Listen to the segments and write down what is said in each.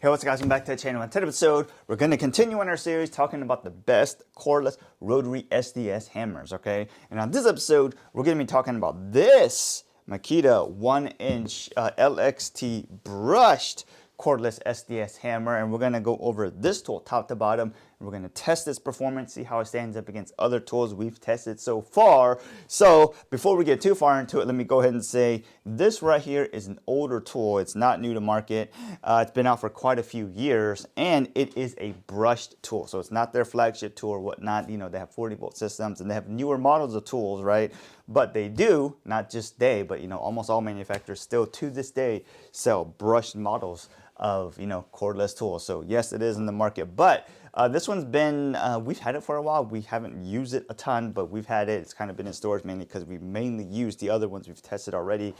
Hey, what's up guys, welcome back to the channel. In today's episode, we're going to continue on our series talking about the best cordless rotary SDS hammers, okay? And on this episode, we're going to be talking about this Makita 1-inch LXT brushed cordless SDS hammer, and we're going to go over this tool top to bottom. We're going to test its performance, see how it stands up against other tools we've tested so far. So before we get too far into it, let me go ahead and say this right here is an older tool. It's not new to market. It's been out for quite a few years, and it is a brushed tool. So it's not their flagship tool or whatnot. You know, they have 40-volt systems and they have newer models of tools, right? But they do, not just they, but you know, almost all manufacturers still to this day sell brushed models of, you know, cordless tools. So yes, it is in the market, but this one's been, we've had it for a while. We haven't used it a ton, but we've had it. It's kind of been in storage mainly because we mainly used the other ones we've tested already.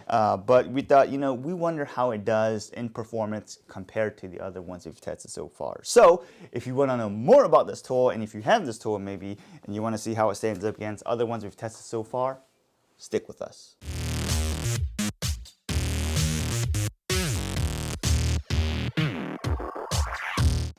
But we thought, you know, we wonder how it does in performance compared to the other ones we've tested so far. So if you want to know more about this tool, and if you have this tool maybe, and you want to see how it stands up against other ones we've tested so far, stick with us.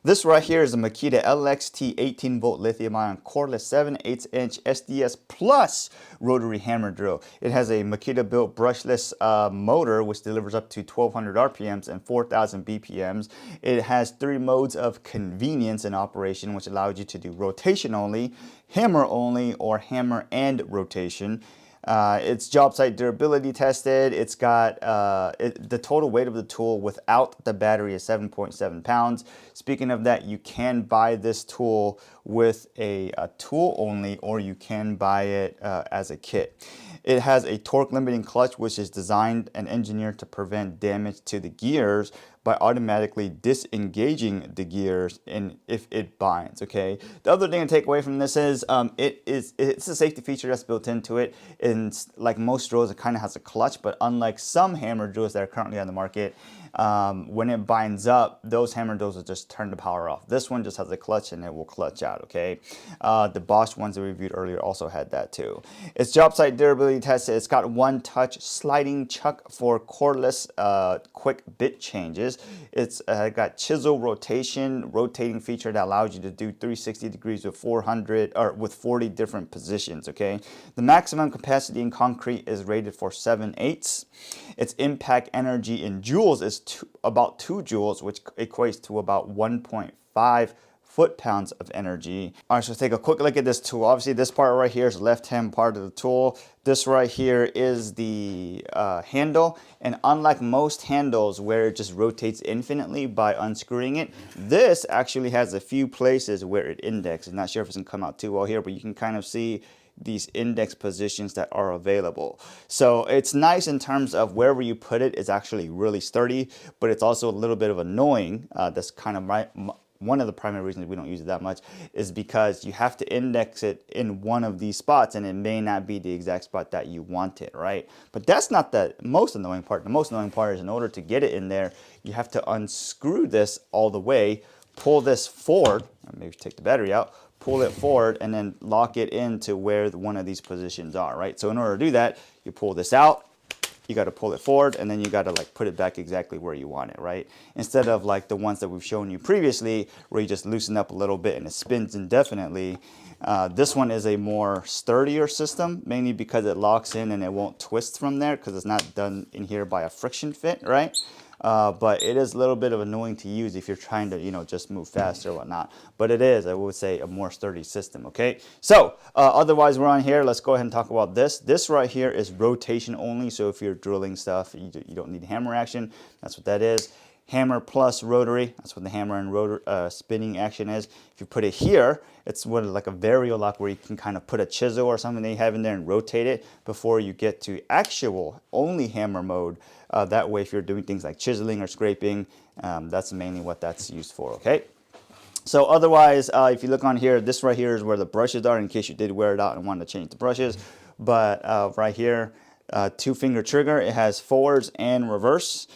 This right here is a Makita LXT 18-volt lithium-ion cordless 7/8" SDS-Plus Rotary Hammer drill. It has a Makita-built brushless motor which delivers up to 1200 RPMs and 4000 BPMs. It has 3 modes of convenience in operation, which allows you to do rotation only, hammer only, or hammer and rotation. It's job site durability tested. It's got the total weight of the tool without the battery is 7.7 pounds. Speaking of that, you can buy this tool with a tool only, or you can buy it as a kit. It has a torque limiting clutch, which is designed and engineered to prevent damage to the gears by automatically disengaging the gears if it binds, okay? The other thing to take away from this is it's a safety feature that's built into it. And like most drills, it kind of has a clutch, but unlike some hammer drills that are currently on the market, when it binds up, those hammer drills will just turn the power off. This one just has a clutch and it will clutch out, okay? The Bosch ones that we reviewed earlier also had that too. It's job site durability tested. It's got one-touch sliding chuck for cordless quick bit changes. It's got chisel rotating feature that allows you to do 360 degrees with 40 different positions, okay? The maximum capacity in concrete is rated for 7/8. Its impact energy in joules is about 2 joules, which equates to about 1.5 foot-pounds of energy. All right, so let's take a quick look at this tool. Obviously, this part right here is the left-hand part of the tool. This right here is the handle, and unlike most handles where it just rotates infinitely by unscrewing it, this actually has a few places where it indexes. Not sure if it's gonna come out too well here, but you can kind of see these index positions that are available. So it's nice in terms of wherever you put it is actually really sturdy, but it's also a little bit of annoying. That's kind of one of the primary reasons we don't use it that much is because you have to index it in one of these spots and it may not be the exact spot that you want it, right? But that's not the most annoying part. The most annoying part is in order to get it in there, you have to unscrew this all the way, pull this forward, maybe take the battery out, pull it forward, and then lock it into where one of these positions are, right? So in order to do that, you pull this out, you got to pull it forward, and then you got to like put it back exactly where you want it, right? Instead of like the ones that we've shown you previously where you just loosen up a little bit and it spins indefinitely. This one is a more sturdier system, mainly because it locks in and it won't twist from there because it's not done in here by a friction fit, right? But it is a little bit of annoying to use if you're trying to, you know, just move fast or whatnot. But it is, I would say, a more sturdy system, okay? So, otherwise, we're on here. Let's go ahead and talk about this. This right here is rotation only. So if you're drilling stuff, you don't need hammer action. That's what that is. Hammer plus rotary, that's what the hammer and rotor spinning action is. If you put it here, it's what like a vario lock where you can kind of put a chisel or something that you have in there and rotate it before you get to actual only hammer mode. That way, if you're doing things like chiseling or scraping, that's mainly what that's used for, okay? So otherwise, if you look on here, this right here is where the brushes are in case you did wear it out and wanted to change the brushes. But right here, 2-finger trigger, it has forwards and reverse.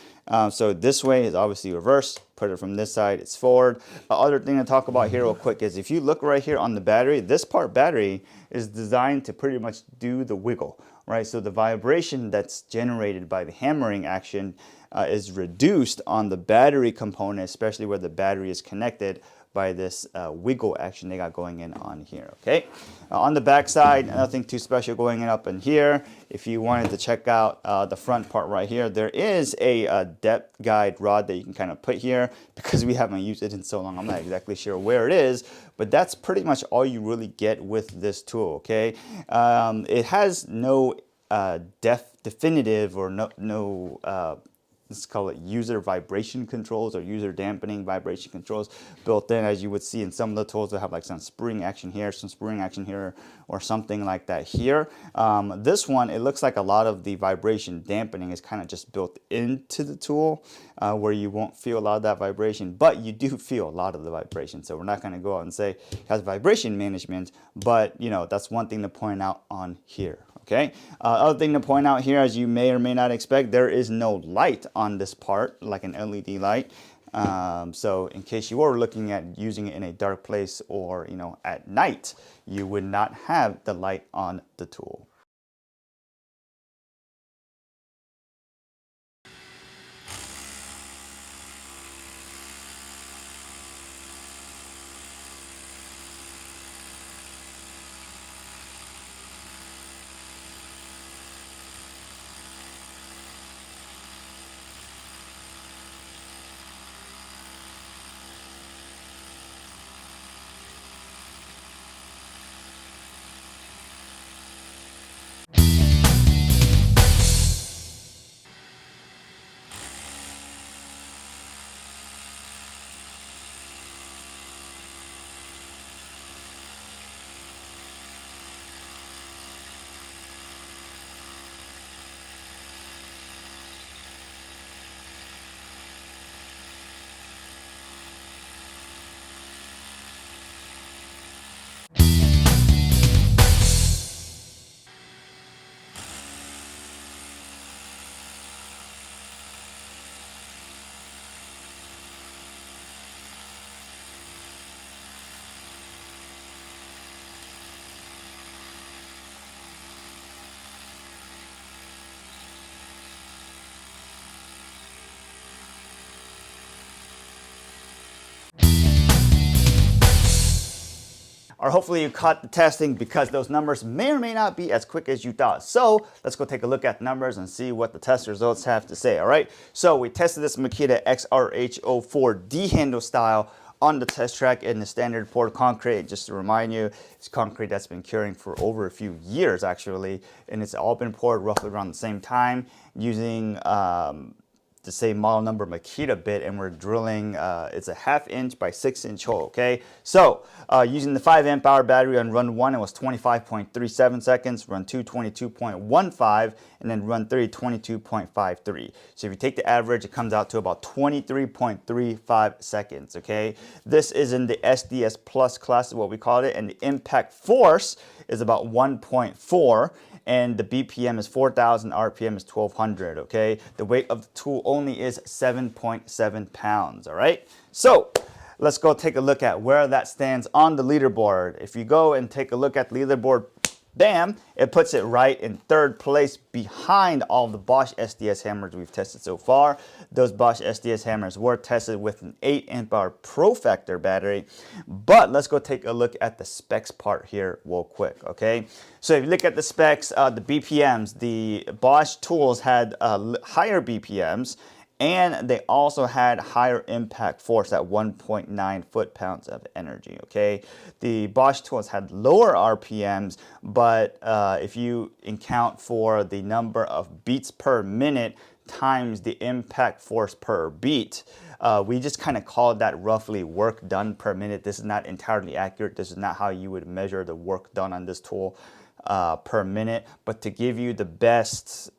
So this way is obviously reverse. Put it from this side, it's forward. Other thing to talk about here real quick is if you look right here on the battery, this part battery is designed to pretty much do the wiggle, right? So the vibration that's generated by the hammering action is reduced on the battery component, especially where the battery is connected by this wiggle action they got going in on here, okay? On the back side, nothing too special going up in here. If you wanted to check out the front part right here, there is a depth guide rod that you can kind of put here. Because we haven't used it in so long, I'm not exactly sure where it is, but that's pretty much all you really get with this tool, okay? It has no definitive or no let's call it user vibration controls or user dampening vibration controls built in, as you would see in some of the tools that have like some spring action here, some spring action here, or something like that here. This one, it looks like a lot of the vibration dampening is kind of just built into the tool where you won't feel a lot of that vibration, but you do feel a lot of the vibration. So we're not going to go out and say it has vibration management, but you know, that's one thing to point out on here. Okay. Other thing to point out here, as you may or may not expect, there is no light on this part, like an LED light. So in case you were looking at using it in a dark place or, you know, at night, you would not have the light on the tool. Or hopefully you caught the testing, because those numbers may or may not be as quick as you thought. So let's go take a look at the numbers and see what the test results have to say, all right? So we tested this Makita XRH04 D-handle style on the test track in the standard poured concrete. Just to remind you, it's concrete that's been curing for over a few years actually, and it's all been poured roughly around the same time using the same model number Makita bit, and we're drilling, it's a 1/2 inch by 6 inch hole, okay? So using the 5 amp hour battery on run 1, it was 25.37 seconds, run 2, 22.15, and then run 3, 22.53. So if you take the average, it comes out to about 23.35 seconds, okay? This is in the SDS-Plus class is what we call it, and the impact force is about 1.4. And the BPM is 4,000, RPM is 1,200, okay? The weight of the tool only is 7.7 pounds, all right? So let's go take a look at where that stands on the leaderboard. If you go and take a look at the leaderboard, bam, it puts it right in 3rd place behind all the Bosch SDS hammers we've tested so far. Those Bosch SDS hammers were tested with an 8 amp hour Profactor battery. But let's go take a look at the specs part here real quick, okay? So if you look at the specs, the BPMs, the Bosch tools had higher BPMs, and they also had higher impact force at 1.9 foot-pounds of energy, okay? The Bosch tools had lower RPMs, but if you account for the number of beats per minute times the impact force per beat, we just kind of called that roughly work done per minute. This is not entirely accurate. This is not how you would measure the work done on this tool per minute, but to give you the best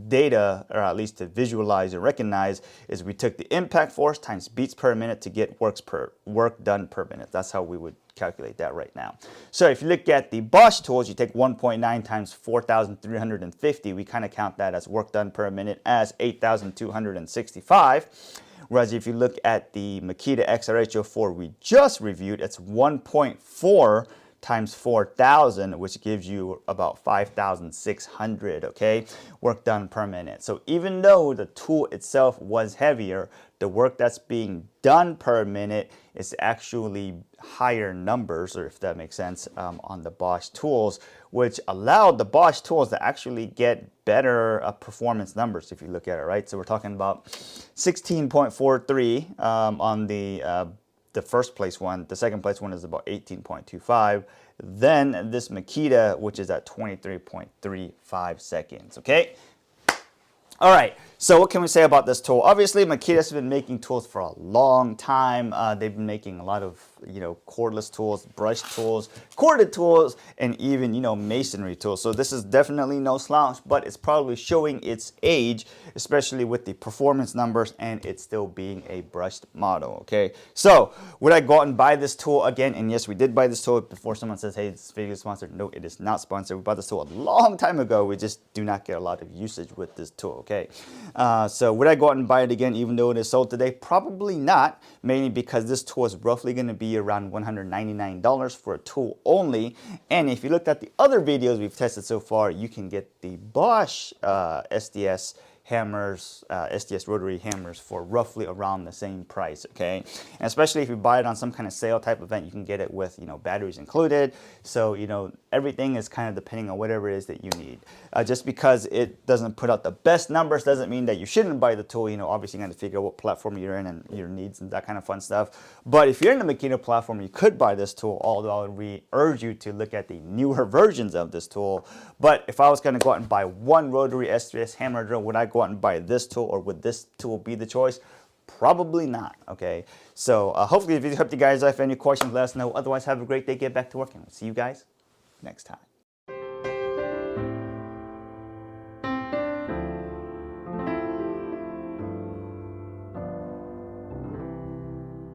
data, or at least to visualize and recognize, is we took the impact force times beats per minute to get work done per minute. That's how we would calculate that right now. So if you look at the Bosch tools, you take 1.9 times 4,350. We kind of count that as work done per minute as 8,265. Whereas if you look at the Makita XRH04 we just reviewed, it's 1.4 times 4,000, which gives you about 5,600, okay, work done per minute. So even though the tool itself was heavier, the work that's being done per minute is actually higher numbers, or if that makes sense, on the Bosch tools, which allowed the Bosch tools to actually get better performance numbers if you look at it, right? So we're talking about 16.43 on the first place one. The second place one is about 18.25. Then this Makita, which is at 23.35 seconds, okay? All right, so what can we say about this tool? Obviously, Makita's been making tools for a long time. They've been making a lot of, cordless tools, brush tools, corded tools, and even, masonry tools. So this is definitely no slouch, but it's probably showing its age, especially with the performance numbers and it still being a brushed model, okay? So would I go out and buy this tool again? And yes, we did buy this tool. Before someone says, hey, this video is sponsored. No, it is not sponsored. We bought this tool a long time ago. We just do not get a lot of usage with this tool, okay? So would I go out and buy it again even though it is sold today? Probably not, mainly because this tool is roughly going to be around $199 for a tool only. And if you looked at the other videos we've tested so far, you can get the Bosch SDS hammers, SDS rotary hammers for roughly around the same price, okay? And especially if you buy it on some kind of sale type event, you can get it with, batteries included. So, everything is kind of depending on whatever it is that you need. Just because it doesn't put out the best numbers doesn't mean that you shouldn't buy the tool. Obviously you got to figure out what platform you're in and your needs and that kind of fun stuff. But if you're in the Makita platform, you could buy this tool, although I would urge you to look at the newer versions of this tool. But if I was going to go out and buy one rotary SDS hammer drill, would I go out and buy this tool, or would this tool be the choice? Probably not, okay? So hopefully the video helped you guys. If you have any questions, let us know. Otherwise, have a great day. Get back to working. We'll see you guys next time.